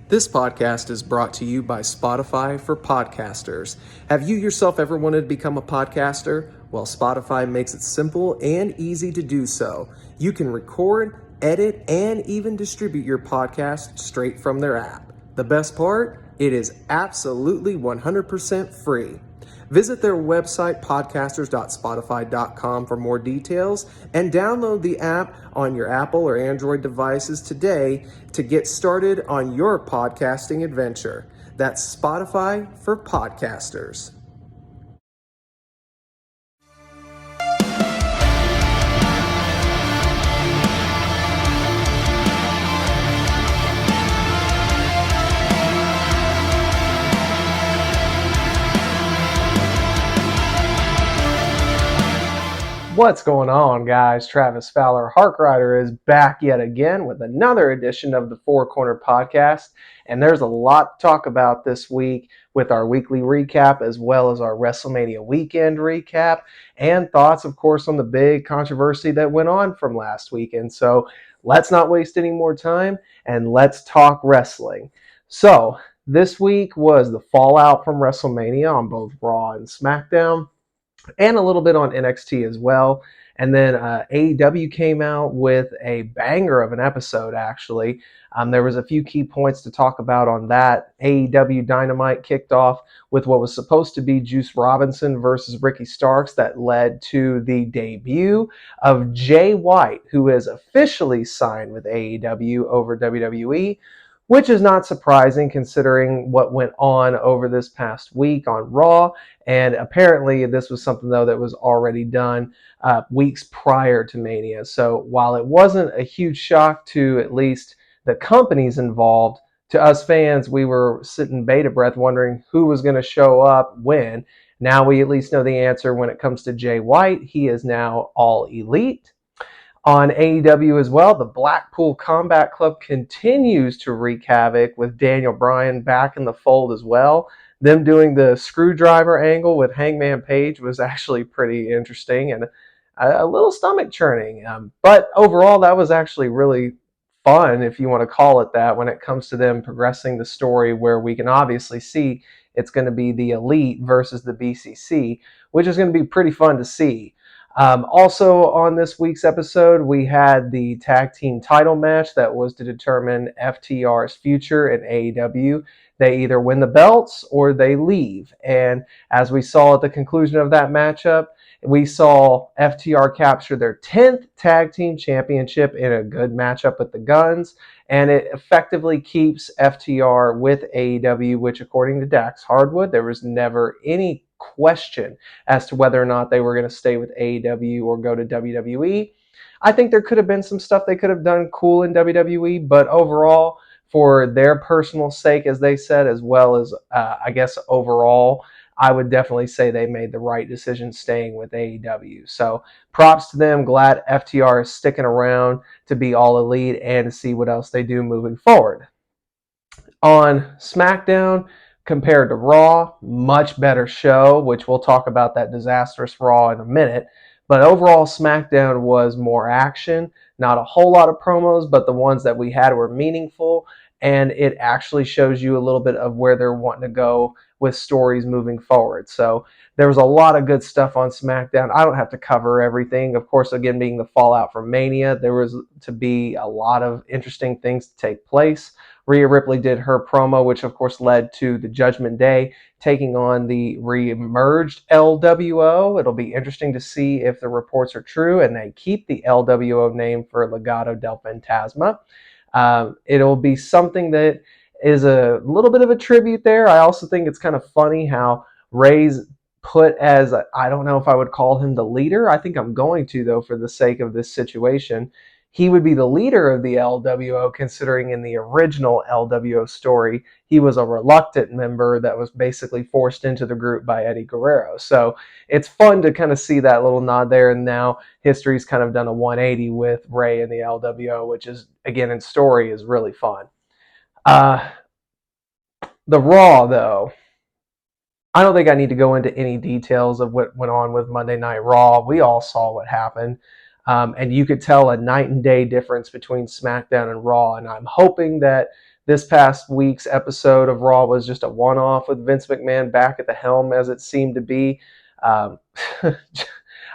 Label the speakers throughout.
Speaker 1: This podcast is brought to you by Spotify for podcasters. Have you yourself ever wanted to become a podcaster? Well, Spotify makes it simple and easy to do so. You can record, edit, and even distribute your podcast straight from their app. The best part? It is absolutely 100% free. Visit their website, podcasters.spotify.com, for more details, and download the app on your Apple or Android devices today to get started on your podcasting adventure. That's Spotify for podcasters. What's going on, guys? Travis Fowler, Hark Rider, is back yet again with another edition of the Four Corner Podcast. And there's a lot to talk about this week with our weekly recap, as well as our WrestleMania weekend recap, and thoughts, of course, on the big controversy that went on from last weekend. So let's not waste any more time and let's talk wrestling. So this week was the fallout from WrestleMania on both Raw and Smackdown, and a little bit on NXT as well. And then AEW came out with a banger of an episode, actually. There was a few key points to talk about on that. AEW Dynamite kicked off with what was supposed to be Juice Robinson versus Ricky Starks. That led to the debut of Jay White, who is officially signed with AEW over WWE, which is not surprising considering what went on over this past week on Raw. And apparently this was something, though, that was already done weeks prior to Mania. So while it wasn't a huge shock to at least the companies involved, to us fans, we were sitting bated breath wondering who was going to show up when. Now we at least know the answer when it comes to Jay White. He is now All Elite. On AEW as well, the Blackpool Combat Club continues to wreak havoc with Daniel Bryan back in the fold as well. Them doing the screwdriver angle with Hangman Page was actually pretty interesting and a little stomach churning. But overall, that was actually really fun, if you want to call it that, when it comes to them progressing the story, where we can obviously see it's going to be the Elite versus the BCC, which is going to be pretty fun to see. Also on this week's episode, we had the tag team title match that was to determine FTR's future in AEW. They either win the belts or they leave. And as we saw at the conclusion of that matchup, we saw FTR capture their 10th tag team championship in a good matchup with the Guns. And it effectively keeps FTR with AEW, which, according to Dax Hardwood, there was never any question as to whether or not they were going to stay with AEW or go to WWE. I think there could have been some stuff they could have done cool in WWE, but overall, for their personal sake, as they said, as well as, I guess, overall, I would definitely say they made the right decision staying with AEW. So props to them. Glad FTR is sticking around to be All Elite and to see what else they do moving forward. On SmackDown, compared to Raw, much better show, which we'll talk about that disastrous Raw in a minute. But overall, SmackDown was more action, not a whole lot of promos, but the ones that we had were meaningful, and it actually shows you a little bit of where they're wanting to go with stories moving forward. So there was a lot of good stuff on SmackDown. I don't have to cover everything. Of course, again, being the fallout from Mania, there was to be a lot of interesting things to take place. Rhea Ripley did her promo, which of course led to the Judgment Day taking on the re-emerged LWO. It'll be interesting to see if the reports are true and they keep the LWO name for Legado del Fantasma. It'll be something that is a little bit of a tribute there. I also think it's kind of funny how Ray's put as, I don't know if I would call him the leader. I think I'm going to, though, for the sake of this situation. He would be the leader of the LWO, considering in the original LWO story, he was a reluctant member that was basically forced into the group by Eddie Guerrero. So it's fun to kind of see that little nod there. And now history's kind of done a 180 with Ray and the LWO, which is, again, in story is really fun. The Raw, though, I don't think I need to go into any details of what went on with Monday Night Raw. We all saw what happened. And you could tell a night and day difference between SmackDown and Raw. And I'm hoping that this past week's episode of Raw was just a one-off with Vince McMahon back at the helm as it seemed to be. Um,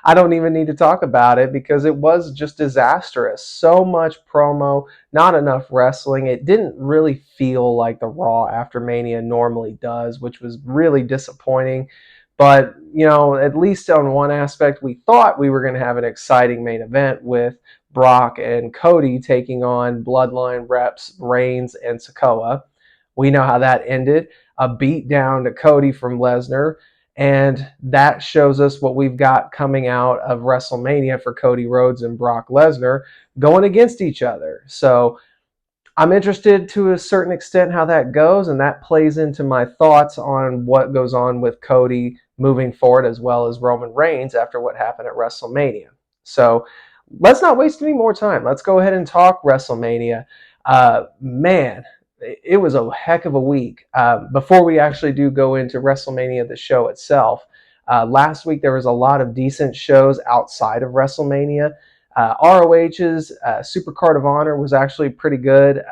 Speaker 1: I don't even need to talk about it because it was just disastrous. So much promo, not enough wrestling. It didn't really feel like the Raw after Mania normally does, which was really disappointing. But, at least on one aspect, we thought we were going to have an exciting main event with Brock and Cody taking on Bloodline reps Reigns and Sikoa. We know how that ended. A beat down to Cody from Lesnar. And that shows us what we've got coming out of WrestleMania for Cody Rhodes and Brock Lesnar going against each other. So I'm interested to a certain extent how that goes, and that plays into my thoughts on what goes on with Cody moving forward as well as Roman Reigns after what happened at WrestleMania. So let's not waste any more time. Let's go ahead and talk WrestleMania. Man, it was a heck of a week. Before we actually do go into WrestleMania, the show itself, last week there was a lot of decent shows outside of WrestleMania. ROH's Supercard of Honor was actually pretty good.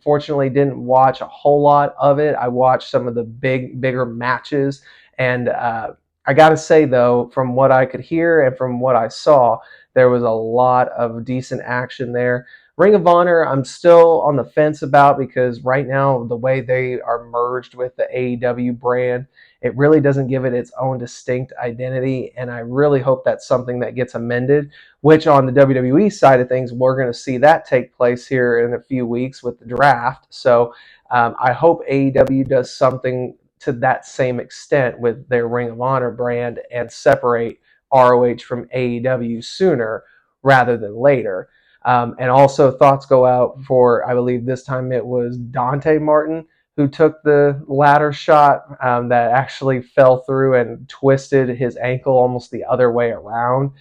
Speaker 1: Fortunately didn't watch a whole lot of it. I watched some of the bigger matches, and I got to say though, from what I could hear and from what I saw, there was a lot of decent action there. Ring of Honor, I'm still on the fence about because right now the way they are merged with the AEW brand, it really doesn't give it its own distinct identity, and I really hope that's something that gets amended, which on the WWE side of things, we're going to see that take place here in a few weeks with the draft. So I hope AEW does something to that same extent with their Ring of Honor brand and separate ROH from AEW sooner rather than later. And also thoughts go out for, I believe this time it was Dante Martin who took the ladder shot that actually fell through and twisted his ankle almost the other way around.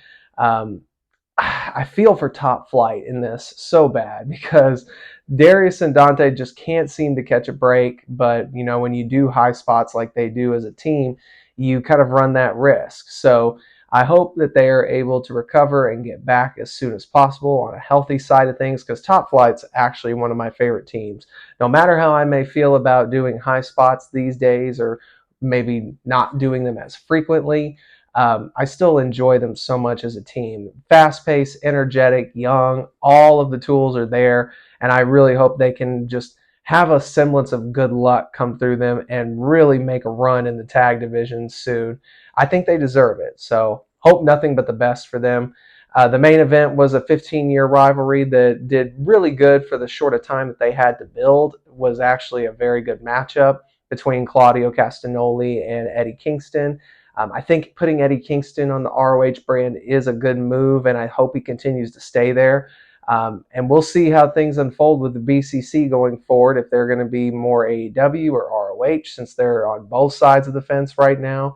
Speaker 1: I feel for Top Flight in this so bad because Darius and Dante just can't seem to catch a break. But, when you do high spots like they do as a team, you kind of run that risk. So I hope that they are able to recover and get back as soon as possible on a healthy side of things because Top Flight's actually one of my favorite teams. No matter how I may feel about doing high spots these days or maybe not doing them as frequently, I still enjoy them so much as a team. Fast-paced, energetic, young, all of the tools are there, and I really hope they can just have a semblance of good luck come through them and really make a run in the tag division soon. I think they deserve it, so hope nothing but the best for them. The main event was a 15-year rivalry that did really good for the short of time that they had to build. It was actually a very good matchup between Claudio Castagnoli and Eddie Kingston. I think putting Eddie Kingston on the ROH brand is a good move, and I hope he continues to stay there. And we'll see how things unfold with the BCC going forward, if they're going to be more AEW or ROH, since they're on both sides of the fence right now.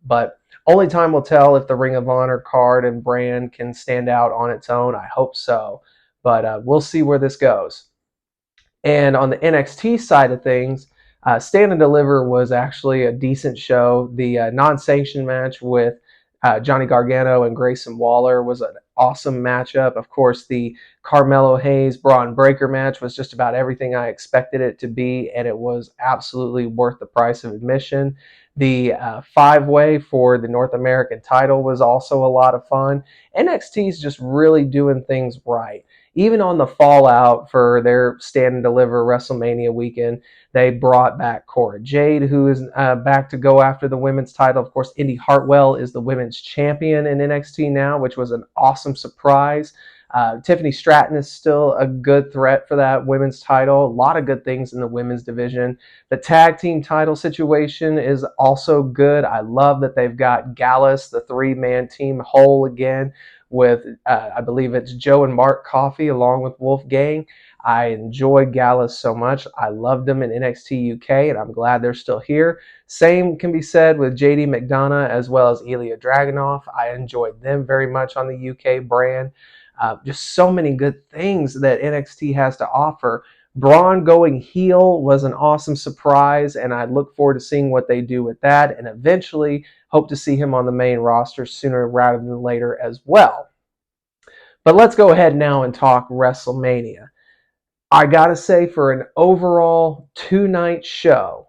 Speaker 1: But only time will tell if the Ring of Honor card and brand can stand out on its own. I hope so. But we'll see where this goes. And on the NXT side of things, Stand and Deliver was actually a decent show. The non-sanctioned match with Johnny Gargano and Grayson Waller was an awesome matchup. Of course, the Carmelo Hayes Braun Breaker match was just about everything I expected it to be, and it was absolutely worth the price of admission. The five-way for the North American title was also a lot of fun. NXT is just really doing things right. Even on the Fallout for their Stand and Deliver WrestleMania weekend, they brought back Cora Jade, who is back to go after the women's title. Of course, Indy Hartwell is the women's champion in NXT now, which was an awesome surprise. Tiffany Stratton is still a good threat for that women's title. A lot of good things in the women's division. The tag team title situation is also good. I love that they've got Gallus, the three-man team, whole again with, I believe it's Joe and Mark Coffey along with Wolfgang. I enjoy Gallus so much. I loved them in NXT UK, and I'm glad they're still here. Same can be said with JD McDonough as well as Ilya Dragunov. I enjoyed them very much on the UK brand. Just so many good things that NXT has to offer. Braun going heel was an awesome surprise, and I look forward to seeing what they do with that, and eventually hope to see him on the main roster sooner rather than later as well. But let's go ahead now and talk WrestleMania. I gotta say, for an overall 2-night show,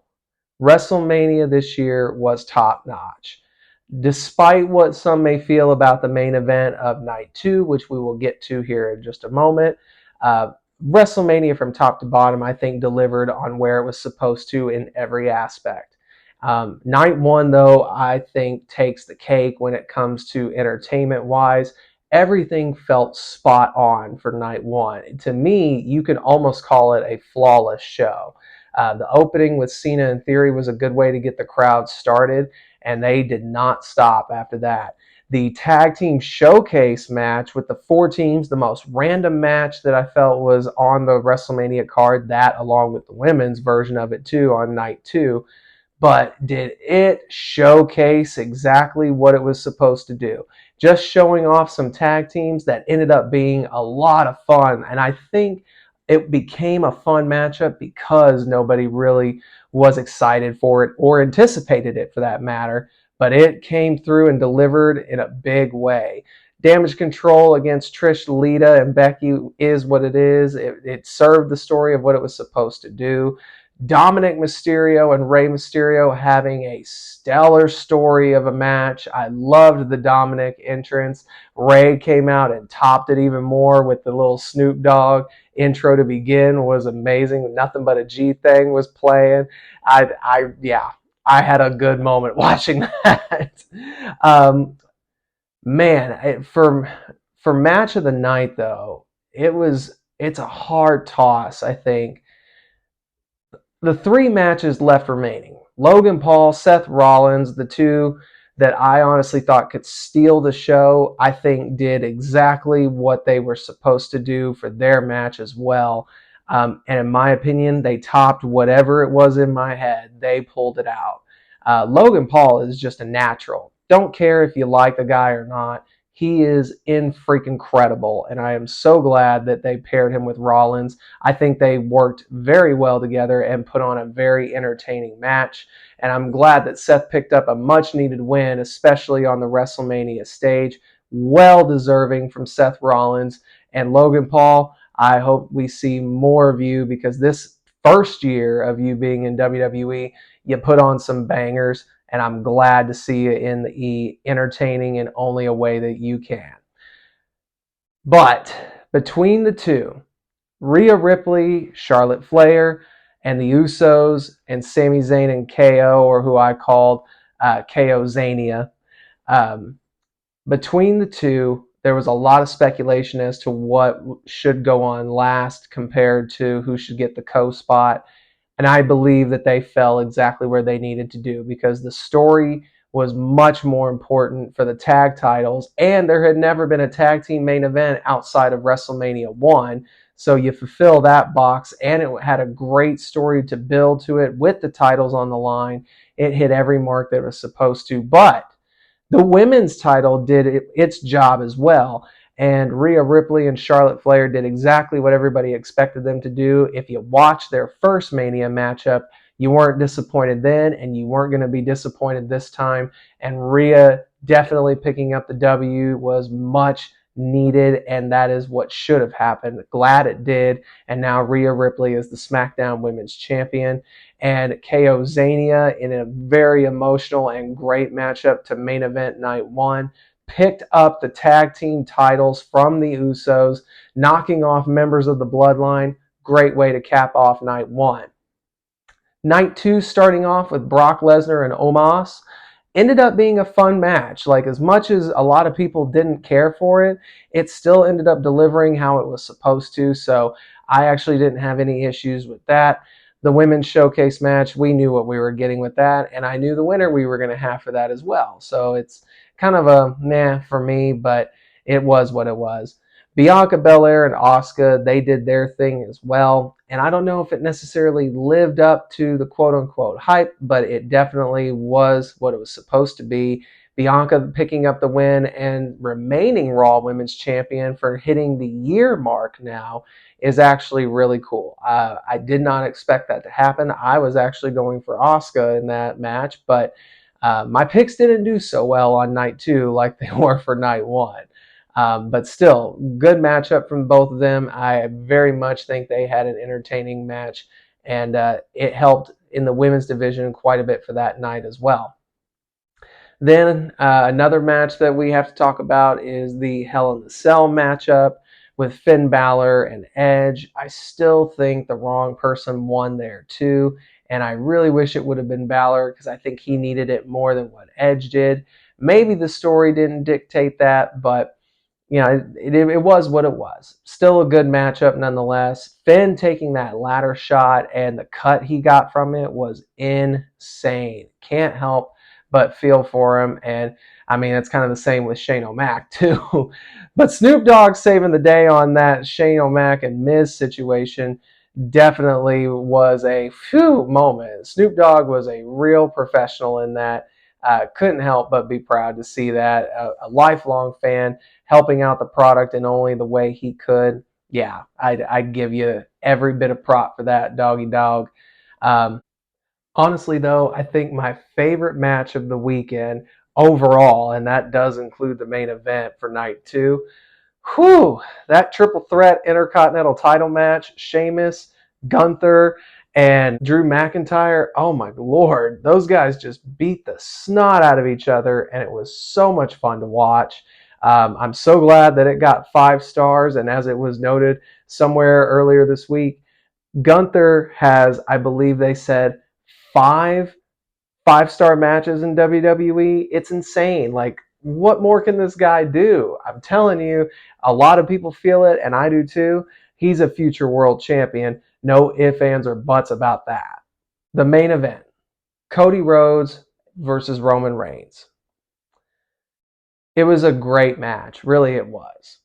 Speaker 1: WrestleMania this year was top notch. Despite what some may feel about the main event of night two, which we will get to here in just a moment, uh, WrestleMania from top to bottom, I think, delivered on where it was supposed to in every aspect. Night one, though, I think takes the cake when it comes to entertainment wise. Everything felt spot on for night one. To me, you could almost call it a flawless show. The opening with Cena and Theory was a good way to get the crowd started, and they did not stop after that. The tag team showcase match with the four teams, the most random match that I felt was on the WrestleMania card, that along with the women's version of it too on night two. But did it showcase exactly what it was supposed to do? Just showing off some tag teams that ended up being a lot of fun. And I think it became a fun matchup because nobody really was excited for it or anticipated it for that matter. But it came through and delivered in a big way. Damage Control against Trish, Lita, and Becky is what it is. It served the story of what it was supposed to do. Dominic Mysterio and Rey Mysterio having a stellar story of a match. I loved the Dominic entrance. Rey came out and topped it even more with the little Snoop Dogg intro to begin was amazing. Nothing but a G thing was playing. Yeah, I had a good moment watching that. um, Man, for match of the night though, it's a hard toss. I think the three matches left remaining: Logan Paul, Seth Rollins, the two that I honestly thought could steal the show, I think did exactly what they were supposed to do for their match as well. And in my opinion, they topped whatever it was in my head. They pulled it out. Logan Paul is just a natural. Don't care if you like the guy or not. He is in freaking credible, and I am so glad that they paired him with Rollins. I think they worked very well together and put on a very entertaining match. And I'm glad that Seth picked up a much needed win, especially on the WrestleMania stage. Well deserving from Seth Rollins and Logan Paul. I hope we see more of you because this first year of you being in WWE, you put on some bangers, and I'm glad to see you in the E, entertaining in only a way that you can. But between the two, Rhea Ripley, Charlotte Flair, and the Usos, and Sami Zayn and KO, or who I called KO Zania. Um, Between the two, there was a lot of speculation as to what should go on last compared to who should get the co spot. And I believe that they fell exactly where they needed to do because the story was much more important for the tag titles, and there had never been a tag team main event outside of WrestleMania 1. So you fulfill that box, and it had a great story to build to it with the titles on the line. It hit every mark that it was supposed to. But the women's title did its job as well. And Rhea Ripley and Charlotte Flair did exactly what everybody expected them to do. If you watched their first Mania matchup, you weren't disappointed then, and you weren't going to be disappointed this time. And Rhea definitely picking up the W was much needed, and that is what should have happened. Glad it did. And now Rhea Ripley is the SmackDown Women's Champion. And KO Zania in a very emotional and great matchup to main event night one picked up the tag team titles from the Usos, knocking off members of the Bloodline. Great way to cap off night one. Night two, starting off with Brock Lesnar and Omos, ended up being a fun match. Like, as much as a lot of people didn't care for it, it still ended up delivering how it was supposed to. So I actually didn't have any issues with that. The women's showcase match, we knew what we were getting with that, and I knew the winner we were going to have for that as well. So it's kind of a meh for me, but it was what it was. Bianca Belair and Asuka, they did their thing as well. And I don't know if it necessarily lived up to the quote unquote hype, but it definitely was what it was supposed to be. Bianca picking up the win and remaining Raw Women's Champion for hitting the year mark now is actually really cool. I did not expect that to happen. I was actually going for Asuka in that match, but my picks didn't do so well on night two like they were for night one. But still, good matchup from both of them. I very much think they had an entertaining match, and it helped in the women's division quite a bit for that night as well. Then another match that we have to talk about is the Hell in the Cell matchup with Finn Balor and Edge. I still think the wrong person won there too, and I really wish it would have been Balor because I think he needed it more than what Edge did. Maybe the story didn't dictate that, but it was what it was. Still a good matchup nonetheless. Finn taking that ladder shot and the cut he got from it was insane. Can't help but feel for him. And I mean, it's kind of the same with Shane O'Mac too. But Snoop Dogg saving the day on that Shane O'Mac and Miz situation definitely was a phew moment. Snoop Dogg was a real professional in that. Couldn't help but be proud to see that. A lifelong fan helping out the product in only the way he could. Yeah, I'd give you every bit of prop for that, doggy dog. Um, Honestly, though, I think my favorite match of the weekend overall, and that does include the main event for night two, whew, that triple threat intercontinental title match, Sheamus, Gunther, and Drew McIntyre. Oh my lord, those guys just beat the snot out of each other, and it was so much fun to watch. I'm so glad that it got 5 stars, and as it was noted somewhere earlier this week, Gunther has, I believe they said, five 5-star matches in WWE. It's insane. Like, what more can this guy do? I'm telling you, a lot of people feel it, and I do too. He's a future world champion. No ifs, ands, or buts about that. The main event, Cody Rhodes versus Roman Reigns. It was a great match. Really, it was.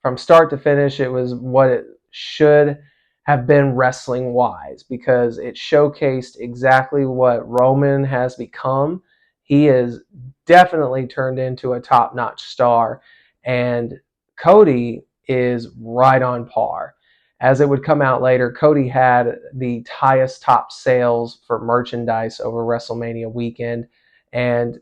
Speaker 1: From start to finish, it was what it should have been wrestling wise because it showcased exactly what Roman has become. He is definitely turned into a top notch star, and Cody is right on par. As it would come out later, Cody had the highest top sales for merchandise over WrestleMania weekend, and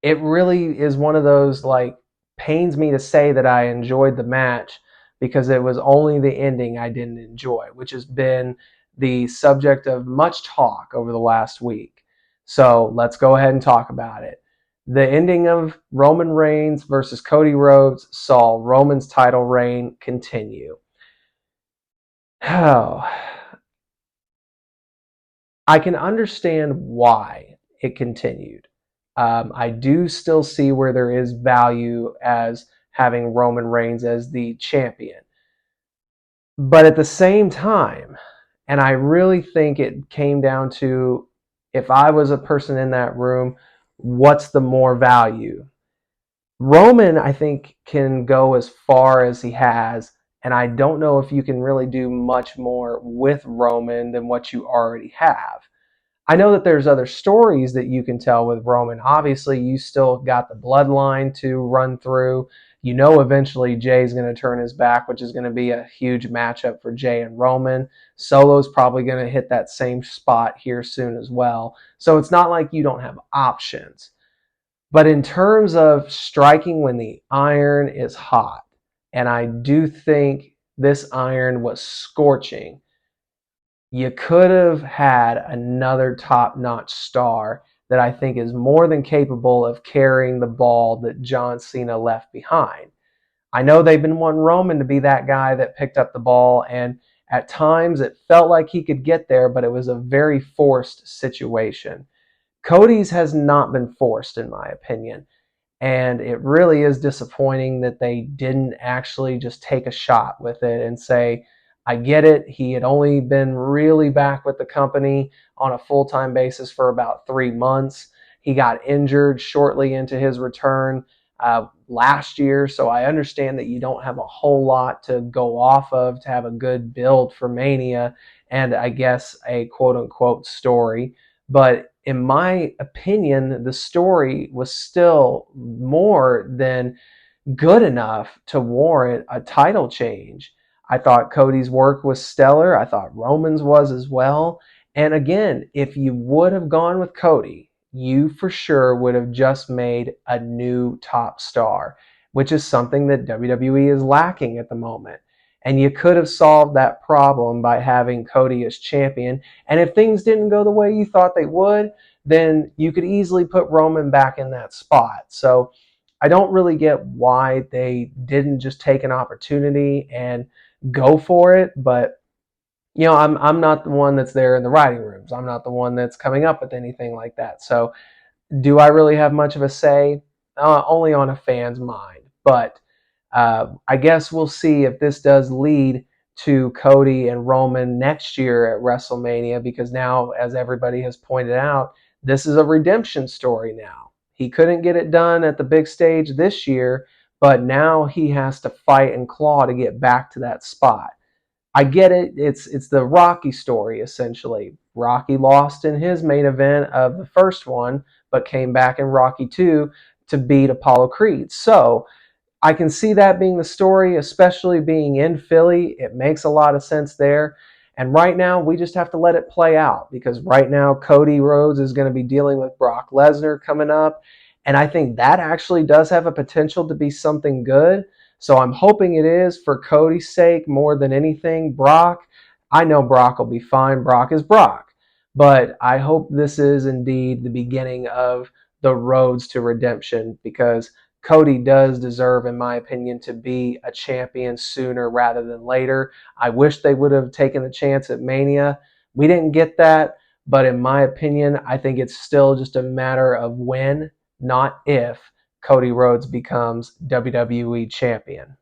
Speaker 1: it really is one of those, like, pains me to say that I enjoyed the match because it was only the ending I didn't enjoy, which has been the subject of much talk over the last week. So let's go ahead and talk about it. The ending of Roman Reigns versus Cody Rhodes saw Roman's title reign continue. Oh, I can understand why it continued. I do still see where there is value as having Roman Reigns as the champion. But at the same time, and I really think it came down to if I was a person in that room, what's the more value? Roman, I think, can go as far as he has, and I don't know if you can really do much more with Roman than what you already have. I know that there's other stories that you can tell with Roman. Obviously, you still got the bloodline to run through. You know, eventually Jay's going to turn his back, which is going to be a huge matchup for Jay and Roman. Solo's probably going to hit that same spot here soon as well. So it's not like you don't have options. But in terms of striking when the iron is hot, and I do think this iron was scorching, you could have had another top-notch star that I think is more than capable of carrying the ball that John Cena left behind. I know they've been wanting Roman to be that guy that picked up the ball, and at times it felt like he could get there, but it was a very forced situation. Cody's has not been forced, in my opinion. And it really is disappointing that they didn't actually just take a shot with it and say, I get it. He had only been really back with the company on a full time basis for about 3 months. He got injured shortly into his return last year. So I understand that you don't have a whole lot to go off of to have a good build for Mania and I guess a quote unquote story. But in my opinion, the story was still more than good enough to warrant a title change. I thought Cody's work was stellar. I thought Roman's was as well. And again, if you would have gone with Cody, you for sure would have just made a new top star, which is something that WWE is lacking at the moment. And you could have solved that problem by having Cody as champion. And if things didn't go the way you thought they would, then you could easily put Roman back in that spot. So I don't really get why they didn't just take an opportunity and go for it. But I'm not the one that's there in the writing rooms. I'm not the one that's coming up with anything like that. So do I really have much of a say? Only on a fan's mind. But I guess we'll see if this does lead to Cody and Roman next year at WrestleMania, because now, as everybody has pointed out, this is a redemption story now. He couldn't get it done at the big stage this year, but now he has to fight and claw to get back to that spot. I get it. It's the Rocky story, essentially. Rocky lost in his main event of the first one, but came back in Rocky 2 to beat Apollo Creed. So I can see that being the story, especially being in Philly. It makes a lot of sense there. And right now, we just have to let it play out, because right now, Cody Rhodes is going to be dealing with Brock Lesnar coming up. And I think that actually does have a potential to be something good. So I'm hoping it is, for Cody's sake more than anything. Brock, I know Brock will be fine. Brock is Brock. But I hope this is indeed the beginning of the roads to redemption, because Cody does deserve, in my opinion, to be a champion sooner rather than later. I wish they would have taken the chance at Mania. We didn't get that, but in my opinion, I think it's still just a matter of when, not if, Cody Rhodes becomes WWE champion.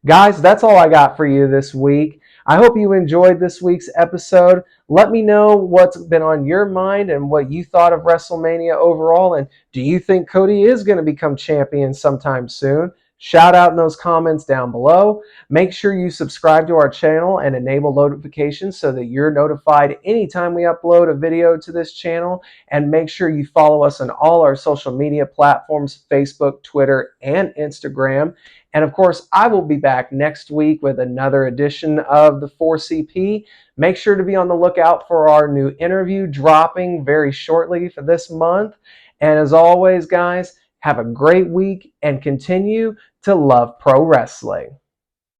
Speaker 1: Guys, that's all I got for you this week. I hope you enjoyed this week's episode. Let me know what's been on your mind and what you thought of WrestleMania overall. And do you think Cody is going to become champion sometime soon? Shout out in those comments down below. Make sure you subscribe to our channel and enable notifications so that you're notified anytime we upload a video to this channel. And make sure you follow us on all our social media platforms: Facebook, Twitter, and Instagram. And of course, I will be back next week with another edition of the 4CP. Make sure to be on the lookout for our new interview dropping very shortly for this month. And as always, guys, have a great week and continue to love pro wrestling.